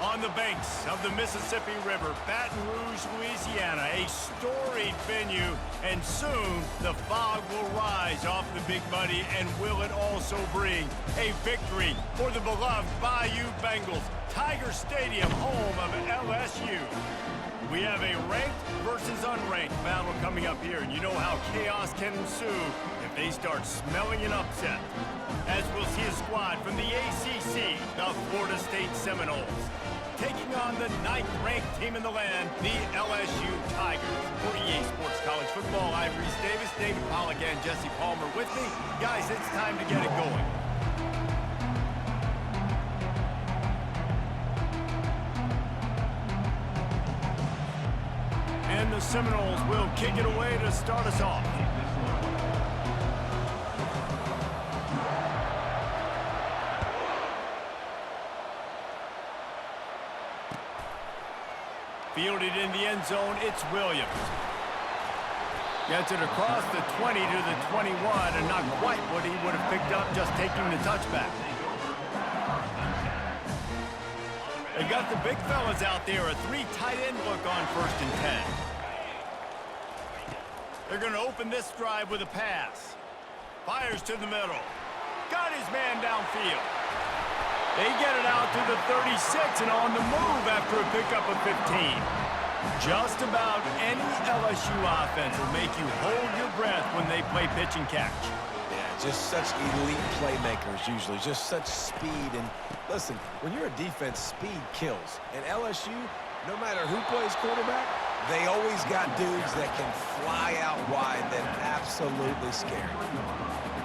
On the banks of the Mississippi River, Baton Rouge, Louisiana, a storied venue, and soon the fog will rise off the Big Muddy, and will it also bring a victory for the beloved Bayou Bengals, Tiger Stadium, home of LSU. We have a ranked versus unranked battle coming up here, and you know how chaos can ensue if they start smelling an upset. As we'll see a squad from the ACC, the Florida State Seminoles, taking on the 9th-ranked team in the land, the LSU Tigers. For EA Sports College Football, I'm Reese Davis, David Pollack, and Jesse Palmer with me. Guys, it's time to get it going. And the Seminoles will kick it away to start us off. Fielded in the end zone, it's Williams. Gets it across the 20 to the 21, and not quite what he would have picked up just taking the touchback. They've got the big fellas out there, a 3 tight end look on 1st and 10. They're going to open this drive with a pass. Fires to the middle. Got his man downfield. They get it out to the 36 and on the move after a pickup of 15. Just about any LSU offense will make you hold your breath when they play pitch and catch. Yeah, just such elite playmakers usually, just such speed. And listen, when you're a defense, speed kills. And LSU, no matter who plays quarterback, they always got dudes that can fly out wide that absolutely scary.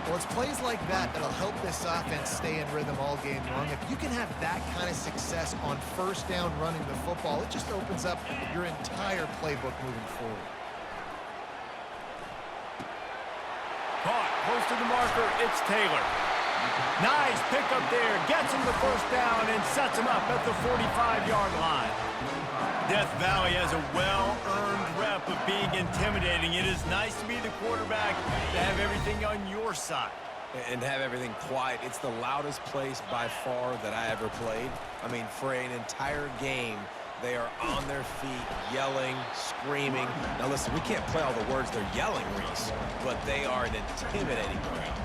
Well, it's plays like that that'll help this offense stay in rhythm all game long. If you can have that kind of success on 1st down running the football, it just opens up your entire playbook moving forward. Caught close to the marker, it's Taylor. Nice pickup there, gets him the 1st down and sets him up at the 45-yard line. Death Valley has a well-earned rep of being intimidating. It is nice to be the quarterback, to have everything on your side. And have everything quiet. It's the loudest place by far that I ever played. I mean, for an entire game, they are on their feet, yelling, screaming. Now listen, we can't play all the words they're yelling, Reese, but they are an intimidating crowd.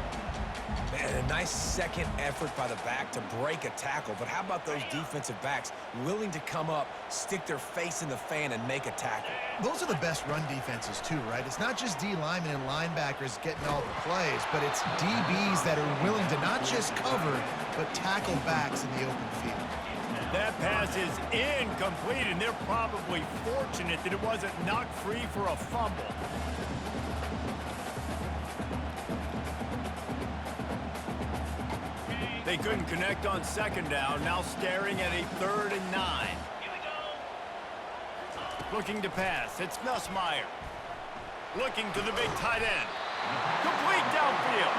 And a nice second effort by the back to break a tackle. But how about those defensive backs willing to come up, stick their face in the fan, and make a tackle? Those are the best run defenses too, right? It's not just D linemen and linebackers getting all the plays, but it's DBs that are willing to not just cover, but tackle backs in the open field. That pass is incomplete, and they're probably fortunate that it wasn't knocked free for a fumble. They couldn't connect on 2nd down, now staring at a 3rd and 9. Looking to pass, it's Nussmeier. Looking to the big tight end. Complete downfield.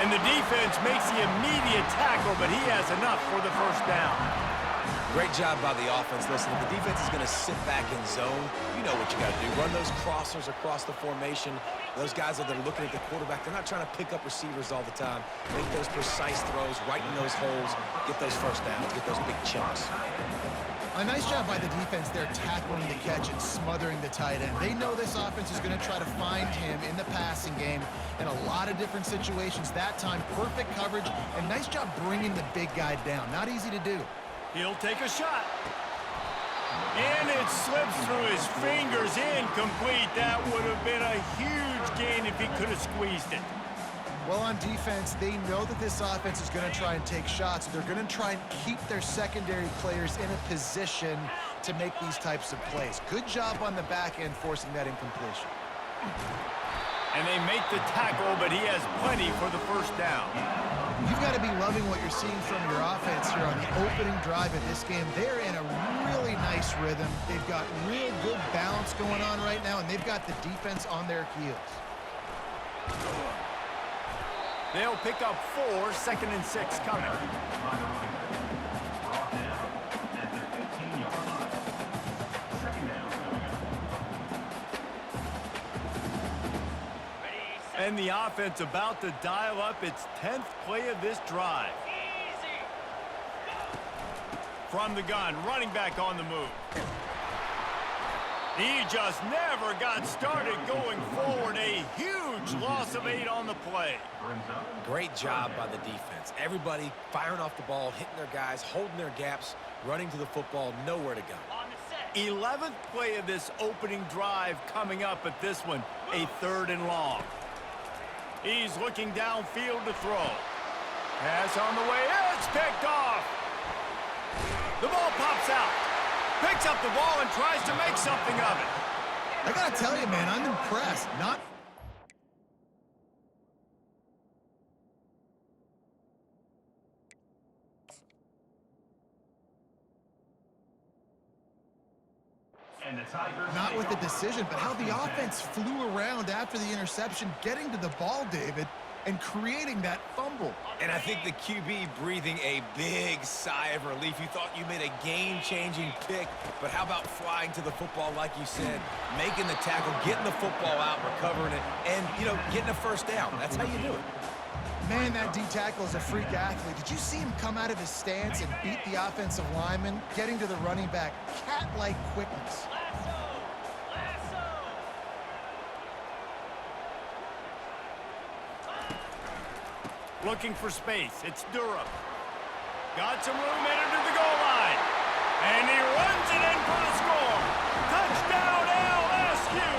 And the defense makes the immediate tackle, but he has enough for the 1st down. Great job by the offense. Listen, if the defense is going to sit back in zone, you know what you got to do. Run those crossers across the formation. Those guys that are looking at the quarterback, they're not trying to pick up receivers all the time. Make those precise throws, right in those holes, get those 1st downs, get those big chunks. A nice job by the defense there tackling the catch and smothering the tight end. They know this offense is going to try to find him in the passing game in a lot of different situations. That time, perfect coverage, and nice job bringing the big guy down. Not easy to do. He'll take a shot. And it slips through his fingers, incomplete. That would have been a huge gain if he could have squeezed it. Well, on defense, they know that this offense is going to try and take shots. They're going to try and keep their secondary players in a position to make these types of plays. Good job on the back end forcing that incompletion. And they make the tackle, but he has plenty for the 1st down. You've got to be loving what you're seeing from your offense here on the opening drive of this game. They're in a really nice rhythm. They've got real good balance going on right now, and they've got the defense on their heels. They'll pick up 4, 2nd and 6 coming. And the offense about to dial up its 10th play of this drive. From the gun, running back on the move. He just never got started going forward. A huge loss of 8 on the play. Great job by the defense. Everybody firing off the ball, hitting their guys, holding their gaps, running to the football, nowhere to go. 11th play of this opening drive coming up at this one, a 3rd and long. He's looking downfield to throw. Pass on the way, it's picked off. The ball pops out. Picks up the ball and tries to make something of it. I gotta tell you, man, I'm impressed. Not with the decision, but how the offense flew around after the interception, getting to the ball, David, and creating that fumble. And I think the QB breathing a big sigh of relief. You thought you made a game-changing pick, but how about flying to the football, like you said, making the tackle, getting the football out, recovering it, and, you know, getting a first down. That's how you do it. Man, that D-tackle is a freak athlete. Did you see him come out of his stance and beat the offensive lineman, getting to the running back? Cat-like quickness. Looking for space. It's Durham. Got some room in to the goal line. And he runs it in for the score. Touchdown, LSU!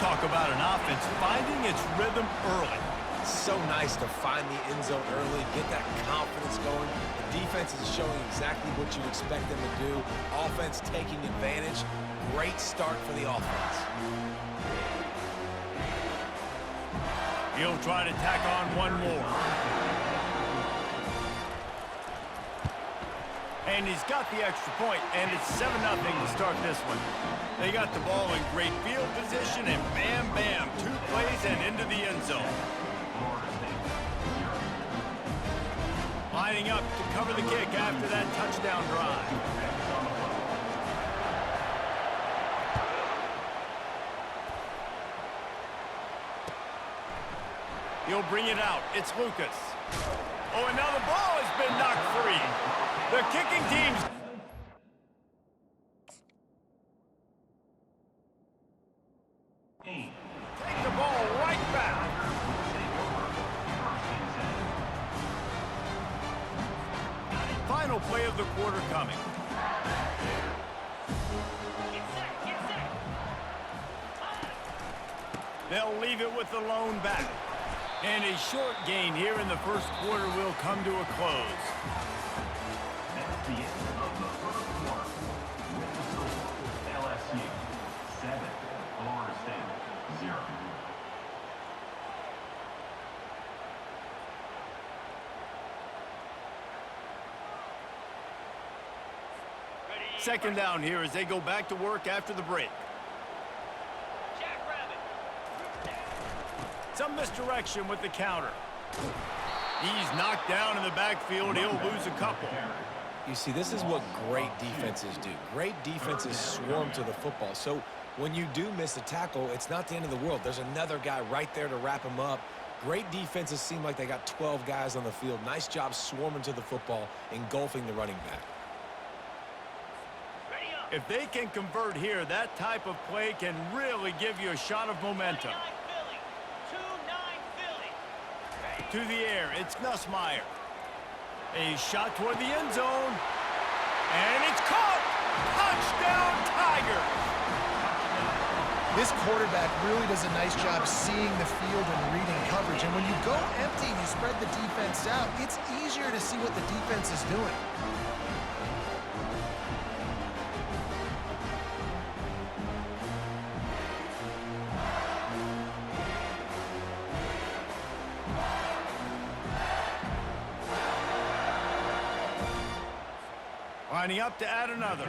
Talk about an offense finding its rhythm early. So nice to find the end zone early, get that confidence going. The defense is showing exactly what you expect them to do. Offense taking advantage. Great start for the offense. He'll try to tack on one more. And he's got the extra point, and it's 7-0 to start this one. They got the ball in great field position, and bam, bam, 2 plays and into the end zone. Lining up to cover the kick after that touchdown drive. He'll bring it out. It's Lucas. Oh, and now the ball has been knocked free. The kicking team's... Take the ball right back. Final play of the quarter coming. They'll leave it with the lone back. And a short gain here in the first quarter will come to a close. That's the end of the first quarter. With the score, LSU 7, Florida State 0. Second down here as they go back to work after the break. Some misdirection with the counter. He's knocked down in the backfield. He'll lose a couple. You see, this is what great defenses do. Great defenses swarm to the football. So when you do miss a tackle, it's not the end of the world. There's another guy right there to wrap him up. Great defenses seem like they got 12 guys on the field. Nice job swarming to the football, engulfing the running back. If they can convert here, that type of play can really give you a shot of momentum. To the air, it's Nussmeier. A shot toward the end zone. And it's caught! Touchdown, Tigers! This quarterback really does a nice job seeing the field and reading coverage. And when you go empty and you spread the defense out, it's easier to see what the defense is doing. Lining up to add another.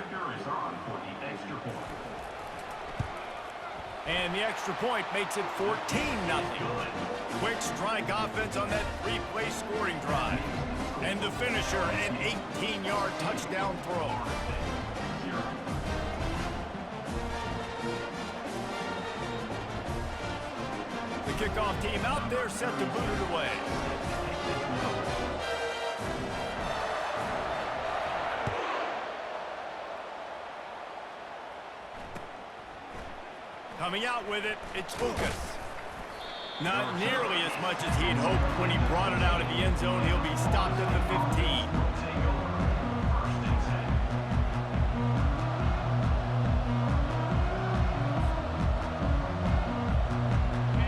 And the extra point makes it 14-0. Quick strike offense on that 3-play scoring drive. And the finisher, an 18-yard touchdown throw. The kickoff team out there set to boot it away. Coming out with it, it's Lucas. Not nearly as much as he'd hoped when he brought it out of the end zone. He'll be stopped at the 15.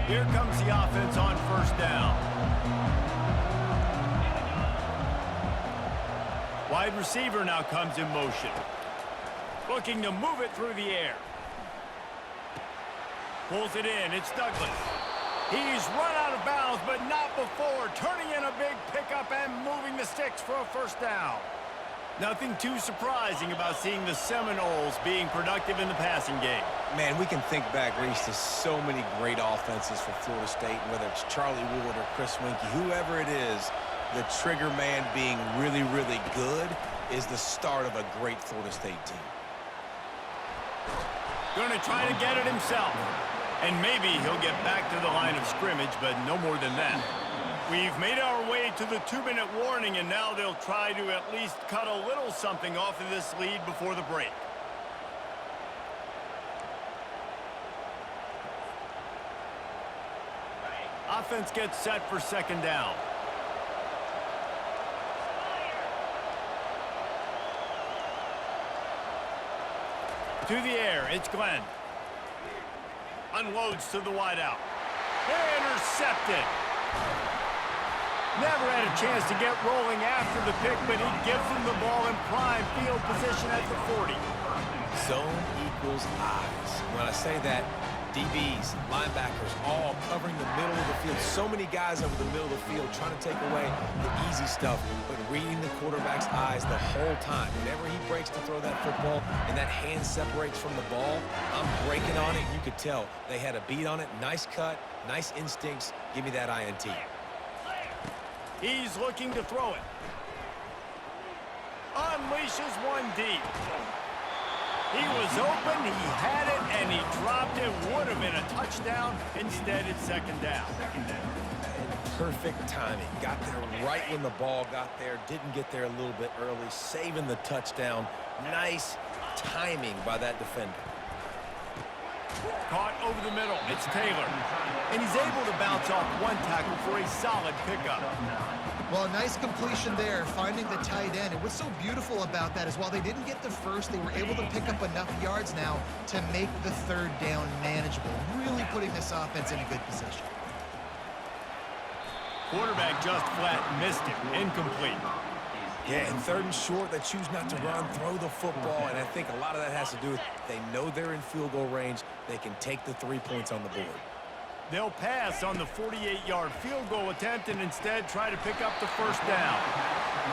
Here comes the offense on first down. Wide receiver now comes in motion. Looking to move it through the air. Pulls it in. It's Douglas. He's run out of bounds, but not before. Turning in a big pickup and moving the sticks for a first down. Nothing too surprising about seeing the Seminoles being productive in the passing game. Man, we can think back, Reese, to so many great offenses for Florida State, whether it's Charlie Ward or Chris Winkie, whoever it is, the trigger man being really, really good is the start of a great Florida State team. Going to try to get it himself. And maybe he'll get back to the line of scrimmage, but no more than that. We've made our way to the 2-minute warning, and now they'll try to at least cut a little something off of this lead before the break. Offense gets set for second down. To the air, it's Glenn. Unloads to the wideout. Intercepted. Never had a chance to get rolling after the pick, but he gives him the ball in prime field position at the 40. Zone equals eyes. When I say that, DBs, linebackers, all covering the middle of the field. So many guys over the middle of the field trying to take away the easy stuff, but reading the quarterback's eyes the whole time. Whenever he breaks to throw that football and that hand separates from the ball, I'm breaking on it. You could tell they had a beat on it. Nice cut, nice instincts. Give me that INT. He's looking to throw it. Unleashes one deep. He was open, he had it, and he dropped it. Would have been a touchdown. Instead, it's second down. Perfect timing. Got there right when the ball got there. Didn't get there a little bit early. Saving the touchdown. Nice timing by that defender. Caught over the middle. It's Taylor. And he's able to bounce off one tackle for a solid pickup. Well, nice completion there, finding the tight end. And what's so beautiful about that is while they didn't get the first, they were able to pick up enough yards now to make the third down manageable, really putting this offense in a good position. Quarterback just flat missed it. Incomplete. Yeah, and third and short, they choose not to run, throw the football, and I think a lot of that has to do with they know they're in field goal range. They can take the 3 points on the board. They'll pass on the 48-yard field goal attempt and instead try to pick up the first down.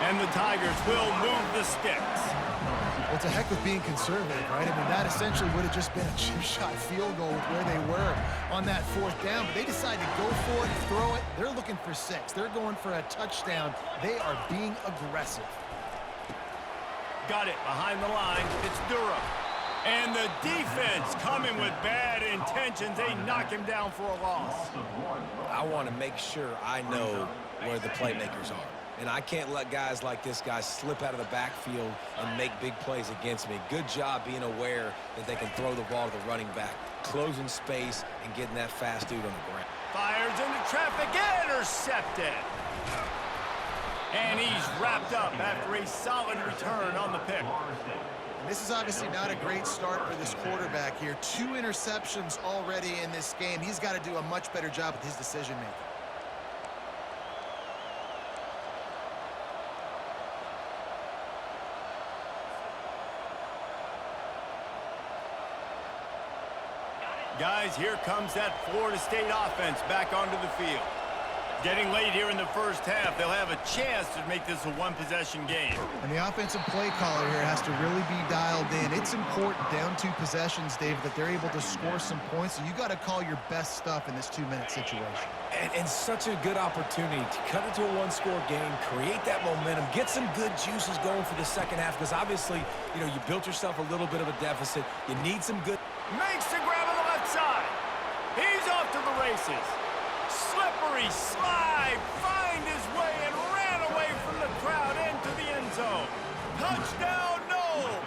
And the Tigers will move the sticks. Well, it's a heck of being conservative, right? I mean, that essentially would have just been a chip shot field goal with where they were on that fourth down. But they decided to go for it, throw it. They're looking for 6. They're going for a touchdown. They are being aggressive. Got it behind the line. It's Durham. And the defense coming with bad intentions. They knock him down for a loss. I want to make sure I know where the playmakers are. And I can't let guys like this guy slip out of the backfield and make big plays against me. Good job being aware that they can throw the ball to the running back, closing space and getting that fast dude on the ground. Fires into traffic, intercepted. And he's wrapped up after a solid return on the pick. And this is obviously not a great start for this quarterback here. 2 interceptions already in this game. He's got to do a much better job with his decision-making. Guys, here comes that Florida State offense back onto the field. Getting late here in the first half, they'll have a chance to make this a one-possession game. And the offensive play caller here has to really be dialed in. It's important down 2 possessions, David, that they're able to score some points. So you got to call your best stuff in this 2-minute situation. And such a good opportunity to cut it to a 1-score game, create that momentum, get some good juices going for the second half. Because obviously, you built yourself a little bit of a deficit. You need some good. Makes the grab on the left side. He's off to the races. Slippery slide, find his way and ran away from the crowd into the end zone. Touchdown, Noles!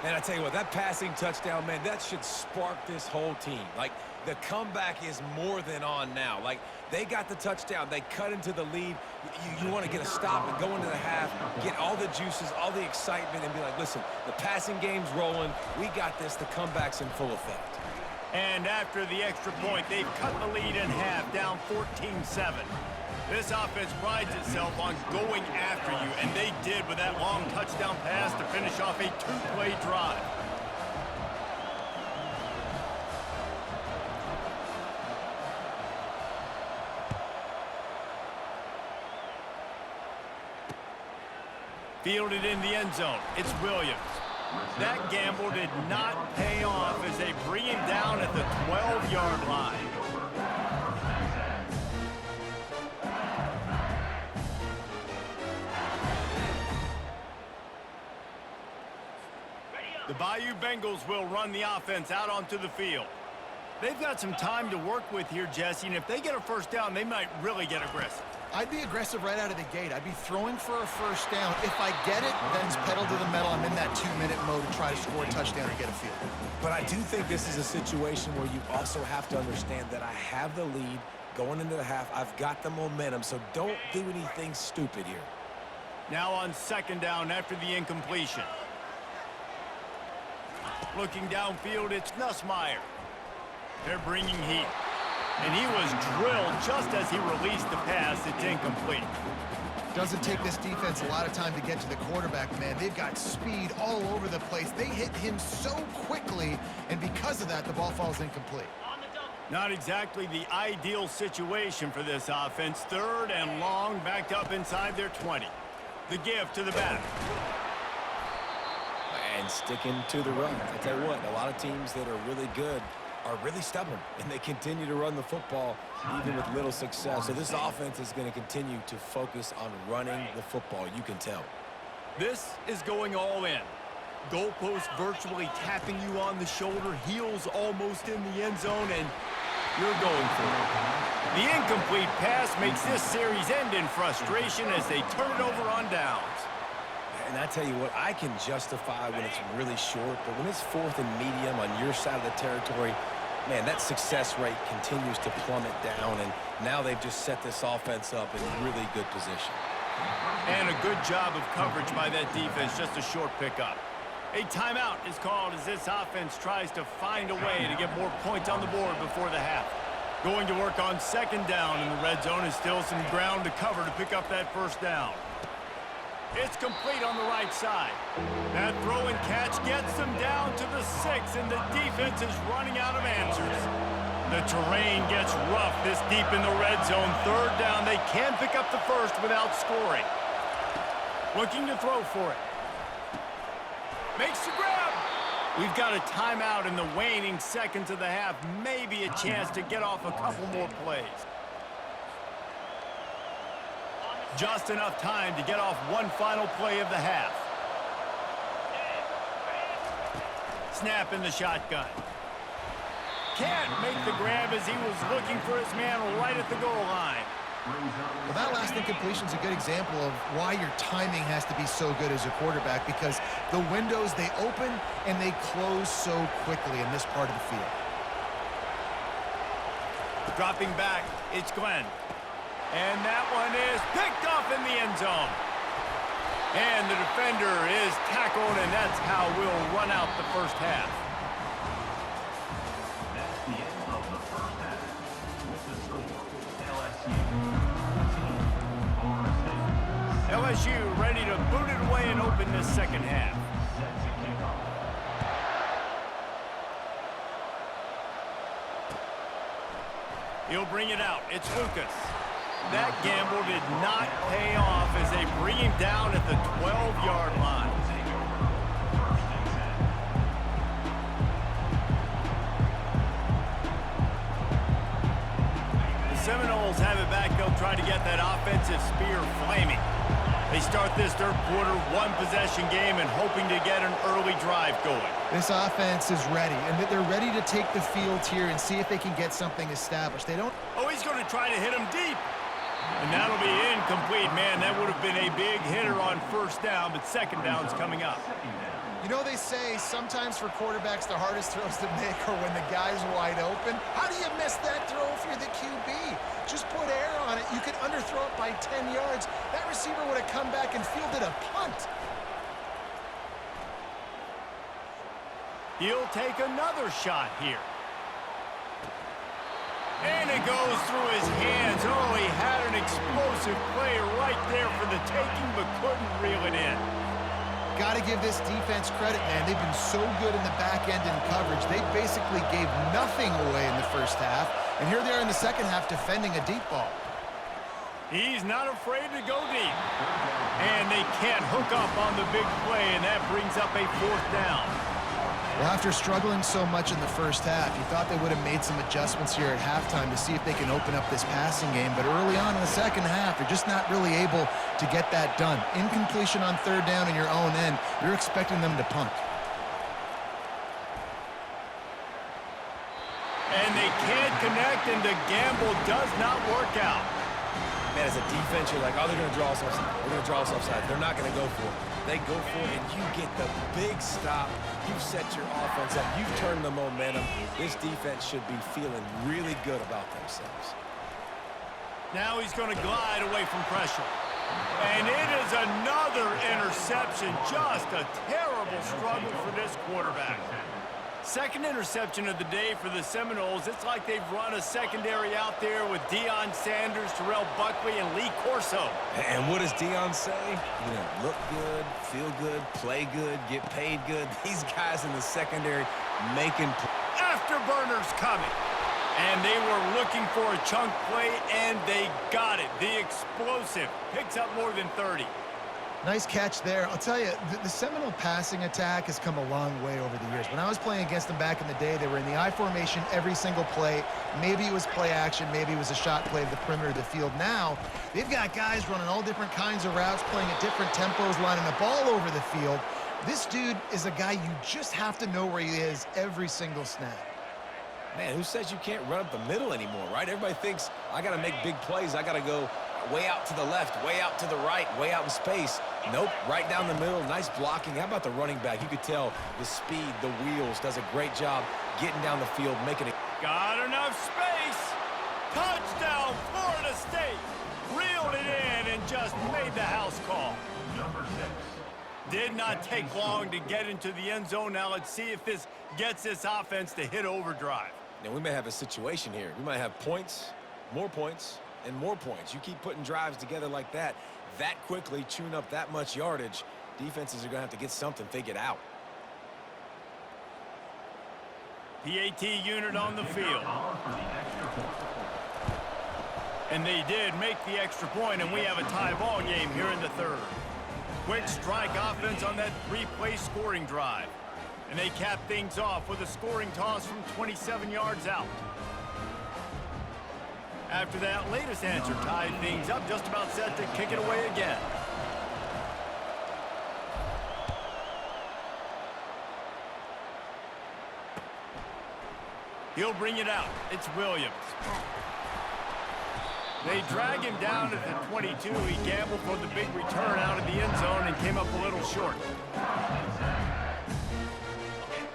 And I tell you what, that passing touchdown, man, that should spark this whole team. Like, the comeback is more than on now. Like, they got the touchdown. They cut into the lead. You want to get a stop and go into the half, get all the juices, all the excitement, and be like, listen, the passing game's rolling. We got this. The comeback's in full effect. And after the extra point, they've cut the lead in half, down 14-7. This offense prides itself on going after you, and they did with that long touchdown pass to finish off a two-play drive. Fielded in the end zone. It's Williams. That gamble did not pay off as they bring him down at the 12-yard line. The Bayou Bengals will run the offense out onto the field. They've got some time to work with here, Jesse, and if they get a first down, they might really get aggressive. I'd be aggressive right out of the gate. I'd be throwing for a first down. If I get it, then it's pedal to the metal. I'm in that 2-minute mode to try to score a touchdown or get a field. But I do think this is a situation where you also have to understand that I have the lead going into the half. I've got the momentum, so don't do anything stupid here. Now on second down after the incompletion. Looking downfield, it's Nussmeier. They're bringing heat. And he was drilled just as he released the pass. It's incomplete. Doesn't take this defense a lot of time to get to the quarterback, man. They've got speed all over the place. They hit him so quickly, and because of that, the ball falls incomplete. Not exactly the ideal situation for this offense. Third and long, backed up inside their 20. The give to the back. And sticking to the run. I tell you what, a lot of teams that are really good are really stubborn, and they continue to run the football even with little success. So this offense is going to continue to focus on running the football. You can tell. This is going all in. Goalpost virtually tapping you on the shoulder, heels almost in the end zone, and you're going for it. The incomplete pass makes this series end in frustration as they turn it over on downs. And I tell you what, I can justify when it's really short, but when it's fourth and medium on your side of the territory, man, that success rate continues to plummet down, and now they've just set this offense up in really good position. And a good job of coverage by that defense, just a short pickup. A timeout is called as this offense tries to find a way to get more points on the board before the half. Going to work on second down in the red zone, is still some ground to cover to pick up that first down. It's complete on the right side. That throw and catch gets them down to the 6, and the defense is running out of answers. The terrain gets rough this deep in the red zone. Third down, they can pick up the first without scoring. Looking to throw for it. Makes the grab. We've got a timeout in the waning seconds of the half. Maybe a chance to get off a couple more plays. Just enough time to get off one final play of the half. Snap in the shotgun. Can't make the grab as he was looking for his man right at the goal line. Well, that last incompletion is a good example of why your timing has to be so good as a quarterback, because the windows, they open and they close so quickly in this part of the field. Dropping back, it's Glenn. And that one is picked off in the end zone. And the defender is tackled, and that's how we'll run out the first half. That's the end of the first half. With the score, LSU 14, Florida State. LSU ready to boot it away and open this second half. Set to kick off. He'll bring it out. It's Lucas. That gamble did not pay off as they bring him down at the 12-yard line. The Seminoles have it back. They'll try to get that offensive spear flaming. They start this third quarter one-possession game and hoping to get an early drive going. This offense is ready, and they're ready to take the field here and see if they can get something established. They don't... Oh, he's going to try to hit him deep. And that'll be incomplete, man. That would have been a big hitter on first down, but second down's coming up. Second down. You know, they say sometimes for quarterbacks the hardest throws to make are when the guy's wide open. How do you miss that throw if you're the QB? Just put air on it. You could underthrow it by 10 yards. That receiver would have come back and fielded a punt. He'll take another shot here. And it goes through his hands. Oh, he had an explosive play right there for the taking, but couldn't reel it in. Got to give this defense credit, man. They've been so good in the back end in coverage. They basically gave nothing away in the first half, and here they are in the second half defending a deep ball. He's not afraid to go deep. And they can't hook up on the big play, and that brings up a 4th down. Well, after struggling so much in the first half, you thought they would have made some adjustments here at halftime to see if they can open up this passing game. But early on in the second half, they're just not really able to get that done. Incompletion on 3rd down in your own end, you're expecting them to punt. And they can't connect, and the gamble does not work out. Man, as a defense, you're like, oh, they're going to draw us offside. They're going to draw us offside. They're not going to go for it. They go for it, and you get the big stop. You've set your offense up. You've turned the momentum. This defense should be feeling really good about themselves. Now he's going to glide away from pressure. And it is another interception. Just a terrible struggle for this quarterback. Second interception of the day for the Seminoles. It's like they've run a secondary out there with Deion Sanders, Terrell Buckley, and Lee Corso. And what does Deion say? You know, look good, feel good, play good, get paid good. These guys in the secondary making Afterburners coming. And they were looking for a chunk play, and they got it. The explosive picks up more than 30. Nice catch there. I'll tell you, the Seminole passing attack has come a long way over the years. When I was playing against them back in the day, they were in the I formation every single play. Maybe it was play action. Maybe it was a shot play of the perimeter of the field. Now, they've got guys running all different kinds of routes, playing at different tempos, lining up all over the field. This dude is a guy you just have to know where he is every single snap. Man, who says you can't run up the middle anymore, right? Everybody thinks, I got to make big plays. I got to go way out to the left, way out to the right, way out in space. Nope, right down the middle. Nice blocking. How about the running back? You could tell the speed, the wheels, does a great job getting down the field, making it. Got enough space. Touchdown, Florida State. Reeled it in and just made the house call. Number 6. Did not take long to get into the end zone. Now let's see if this gets this offense to hit overdrive. Now, we may have a situation here. We might have points, and more points. You keep putting drives together like that quickly, chewing up that much yardage, defenses are going to have to get something figured out. PAT unit on the field. And they did make the extra point, and we have a tie ball game here in the 3rd. Quick strike offense on that 3-play scoring drive. And they cap things off with a scoring toss from 27 yards out. After that latest answer tied things up, just about set to kick it away again. He'll bring it out. It's Williams. They drag him down at the 22. He gambled for the big return out of the end zone and came up a little short.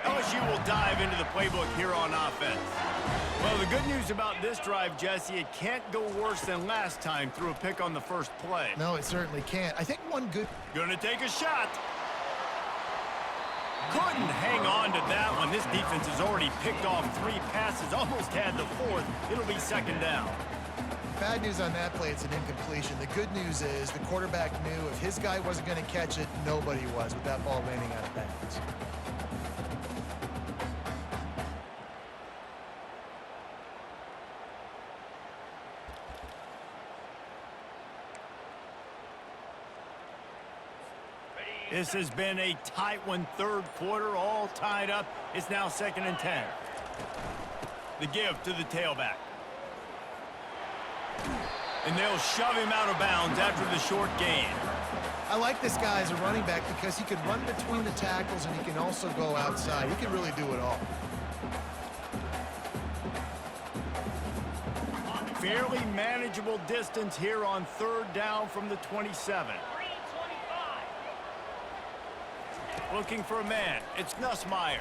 LSU will dive into the playbook here on offense. Well, the good news about this drive, Jesse, it can't go worse than last time through a pick on the first play. No, it certainly can't. I think one good... Gonna take a shot. Couldn't hang on to that one. This defense has already picked off 3 passes, almost had the 4th. It'll be 2nd down. Bad news on that play, it's an incompletion. The good news is the quarterback knew if his guy wasn't going to catch it, nobody was with that ball landing out of bounds. This has been a tight one, 3rd quarter, all tied up. It's now 2nd and 10. The give to the tailback. And they'll shove him out of bounds after the short gain. I like this guy as a running back because he can run between the tackles and he can also go outside. He can really do it all. Fairly manageable distance here on 3rd down from the 27. Looking for a man. It's Nussmeier.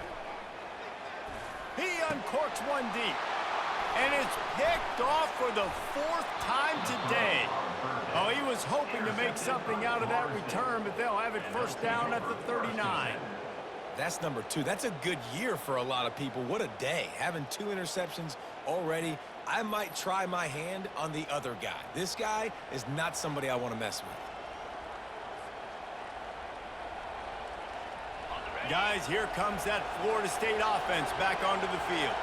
He uncorks one deep. And it's picked off for the 4th time today. Oh, he was hoping to make something out of that return, but they'll have it first down at the 39. That's number 2. That's a good year for a lot of people. What a day. Having 2 interceptions already. I might try my hand on the other guy. This guy is not somebody I want to mess with. Guys, here comes that Florida State offense back onto the field.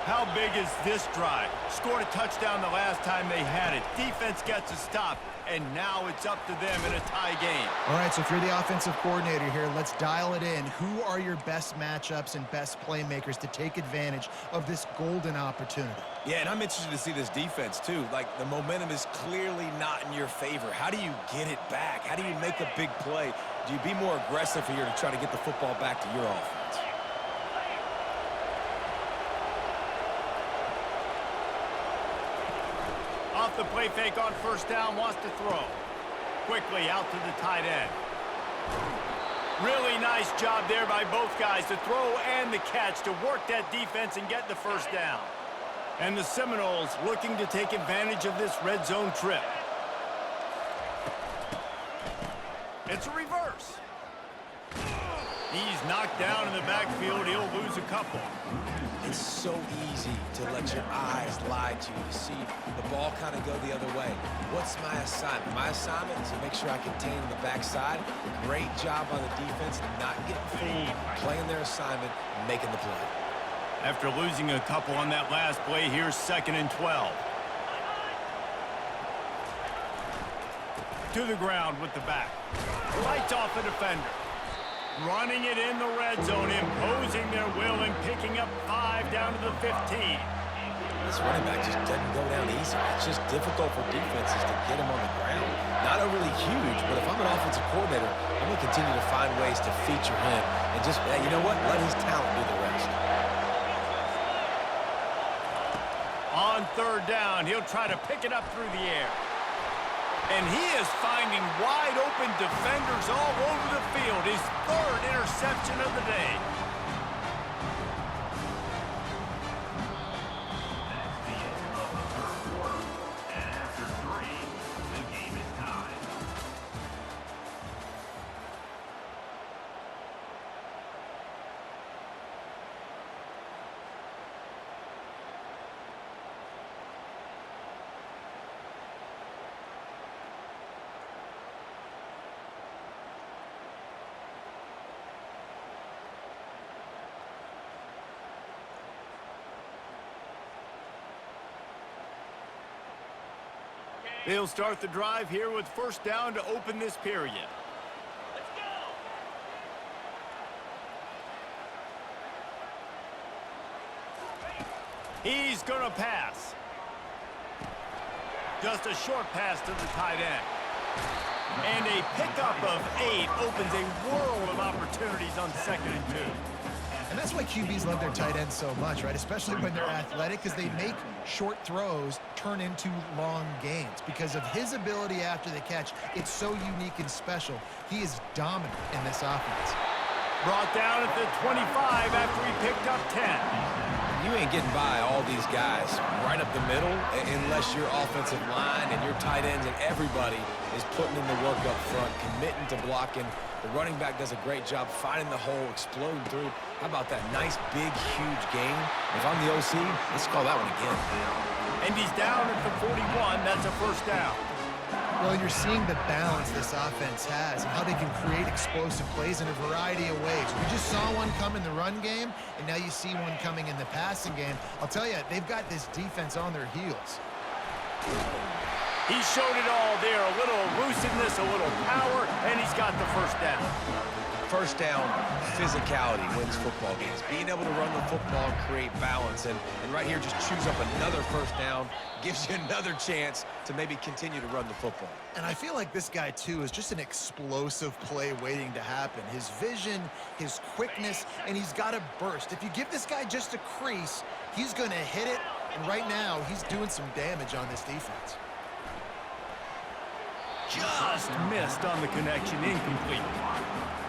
How big is this drive? Scored a touchdown the last time they had it. Defense gets a stop, and now it's up to them in a tie game. All right, so if you're the offensive coordinator here, let's dial it in. Who are your best matchups and best playmakers to take advantage of this golden opportunity? Yeah, and I'm interested to see this defense, too. Like, the momentum is clearly not in your favor. How do you get it back? How do you make a big play? Do you be more aggressive here to try to get the football back to your offense? Off the play fake on first down, wants to throw. Quickly out to the tight end. Really nice job there by both guys to throw and the catch to work that defense and get the first down. And the Seminoles looking to take advantage of this red zone trip. It's a reverse. He's knocked down in the backfield. He'll lose a couple. It's so easy to let your eyes lie to you, to see the ball kind of go the other way. What's my assignment? My assignment is to make sure I contain the backside. Great job by the defense, not getting fooled, playing their assignment, making the play. After losing a couple on that last play, here's 2nd and 12. To the ground with the back. Fights off the defender. Running it in the red zone, imposing their will and picking up 5 down to the 15. This running back just doesn't go down easy. It's just difficult for defenses to get him on the ground. Not overly huge, but if I'm an offensive coordinator, I'm going to continue to find ways to feature him and just, you know what, let his talent do the rest. On 3rd down, he'll try to pick it up through the air. And he is finding wide-open defenders all over the field. His 3rd interception of the day. That's the end of the 3rd quarter. And after 3, the game is tied. They'll start the drive here with first down to open this period. He's going to pass. Just a short pass to the tight end. And a pickup of 8 opens a world of opportunities on 2nd and 2. And that's why QBs love their tight ends so much, right? Especially when they're athletic, because they make short throws turn into long gains. Because of his ability after the catch, it's so unique and special. He is dominant in this offense. Brought down at the 25 after he picked up 10. You ain't getting by all these guys right up the middle unless your offensive line and your tight ends and everybody is putting in the work up front, committing to blocking. The running back does a great job finding the hole, exploding through. How about that nice, big, huge gain? If I'm the OC, let's call that one again. And he's down at the 41. That's a first down. Well, you're seeing the balance this offense has and how they can create explosive plays in a variety of ways. We just saw one come in the run game, and now you see one coming in the passing game. I'll tell you, they've got this defense on their heels. He showed it all there. A little elusiveness, a little power, and he's got the first down. First down, physicality wins football games. Being able to run the football and create balance. And right here, just choose up another first down, gives you another chance to maybe continue to run the football. And I feel like this guy, too, is just an explosive play waiting to happen. His vision, his quickness, and he's got a burst. If you give this guy just a crease, he's going to hit it. And right now, he's doing some damage on this defense. Just missed on the connection, incomplete.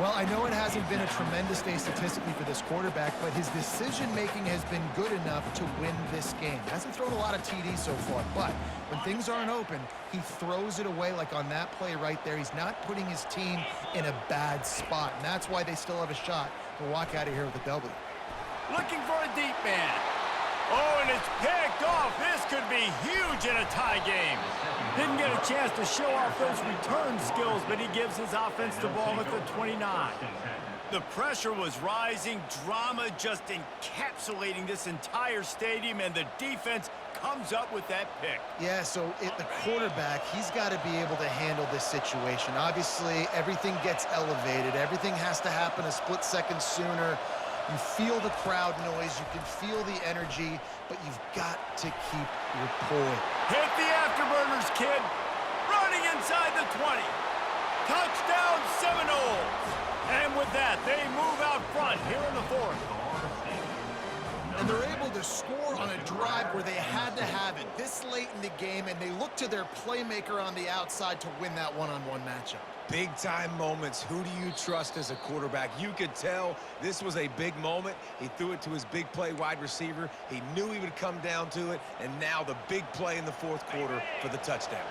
Well, I know it hasn't been a tremendous day statistically for this quarterback, but his decision-making has been good enough to win this game. Hasn't thrown a lot of TDs so far, but when things aren't open, he throws it away like on that play right there. He's not putting his team in a bad spot, and that's why they still have a shot to walk out of here with a W. Looking for a deep man. Oh, and it's picked off. This could be huge in a tie game. Didn't get a chance to show off those return skills, but he gives his offense the ball at the 29. The pressure was rising, drama just encapsulating this entire stadium, and the defense comes up with that pick. Yeah, so the quarterback, he's got to be able to handle this situation. Obviously, everything gets elevated. Everything has to happen a split second sooner. You feel the crowd noise, you can feel the energy, but you've got to keep your poise. Hit the afterburners, kid. Running inside the 20. Touchdown Seminoles. And with that, they move out front here in the fourth. And they're able to score on a drive where they had to have it this late in the game, and they look to their playmaker on the outside to win that one-on-one matchup. Big-time moments. Who do you trust as a quarterback? You could tell this was a big moment. He threw it to his big play wide receiver. He knew he would come down to it, and now the big play in the fourth quarter for the touchdown.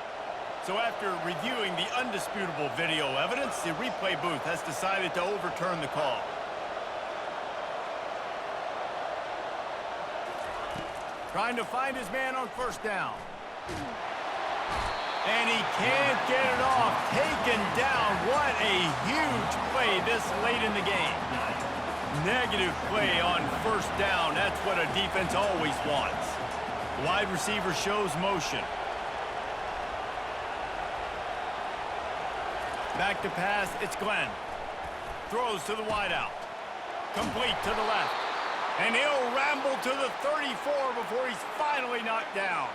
So after reviewing the undisputable video evidence, the replay booth has decided to overturn the call. Trying to find his man on first down. And he can't get it off. Taken down. What a huge play this late in the game. Negative play on first down. That's what a defense always wants. Wide receiver shows motion. Back to pass. It's Glenn. Throws to the wideout. Complete to the left. And he'll ramble to the 34 before he's finally knocked down.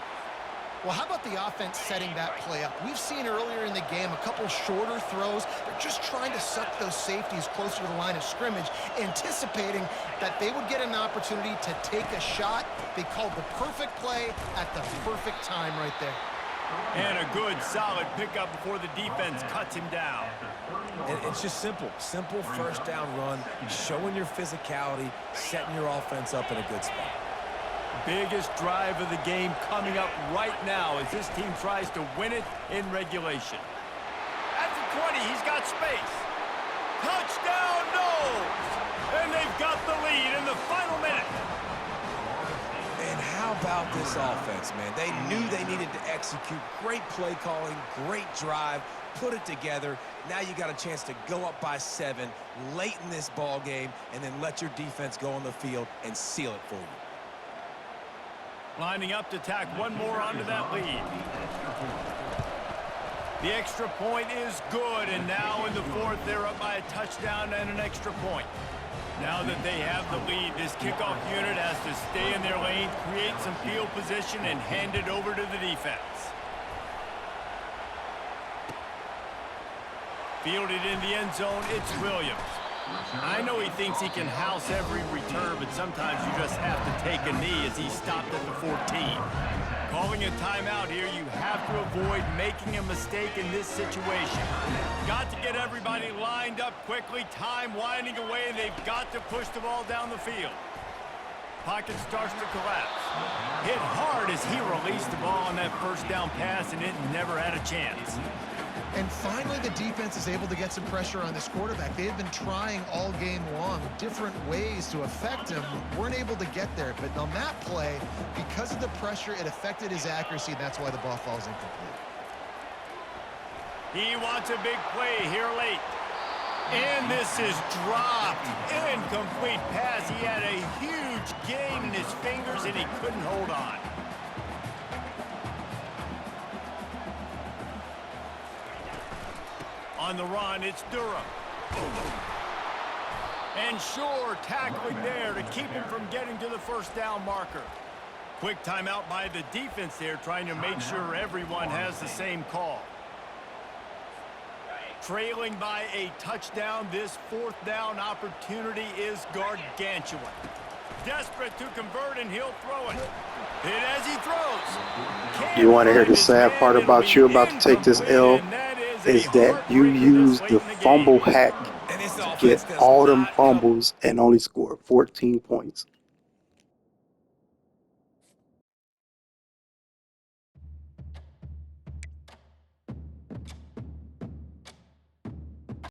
Well, how about the offense setting that play up? We've seen earlier in the game a couple shorter throws. They're just trying to suck those safeties closer to the line of scrimmage, anticipating that they would get an opportunity to take a shot. They called the perfect play at the perfect time right there. And a good, solid pickup before the defense cuts him down. And it's just simple. Simple first down run, showing your physicality, setting your offense up in a good spot. Biggest drive of the game coming up right now as this team tries to win it in regulation. At the 20, he's got space. Touchdown, Noles! And they've got the lead in the final minute. And how about this offense, man? They knew they needed to execute. Great play calling, great drive, put it together. Now you got a chance to go up by 7 late in this ball game and then let your defense go on the field and seal it for you. Lining up to tack one more onto that lead. The extra point is good, and now in the fourth, they're up by a touchdown and an extra point. Now that they have the lead, this kickoff unit has to stay in their lane, create some field position, and hand it over to the defense. Fielded in the end zone, it's Williams. I know he thinks he can house every return, but sometimes you just have to take a knee as he stopped at the 14. Calling a timeout here, you have to avoid making a mistake in this situation. Got to get everybody lined up quickly, time winding away, and they've got to push the ball down the field. Pocket starts to collapse. Hit hard as he released the ball on that first down pass, and it never had a chance. And finally, the defense is able to get some pressure on this quarterback. They have been trying all game long different ways to affect him. Weren't able to get there. But on that play, because of the pressure, it affected his accuracy, and that's why the ball falls incomplete. He wants a big play here late. And this is dropped. Incomplete pass. He had a huge gain in his fingers, and he couldn't hold on. On the run, it's Durham. And Shore tackling there to keep him from getting to the first down marker. Quick timeout by the defense there, trying to make sure everyone has the same call. Trailing by a touchdown, this fourth down opportunity is gargantuan. Desperate to convert, and he'll throw it. Hit as he throws. You want to hear the sad part about you about to take this L? Is that you use the fumble hack This offense get does all them not come. fumbles and only score 14 points.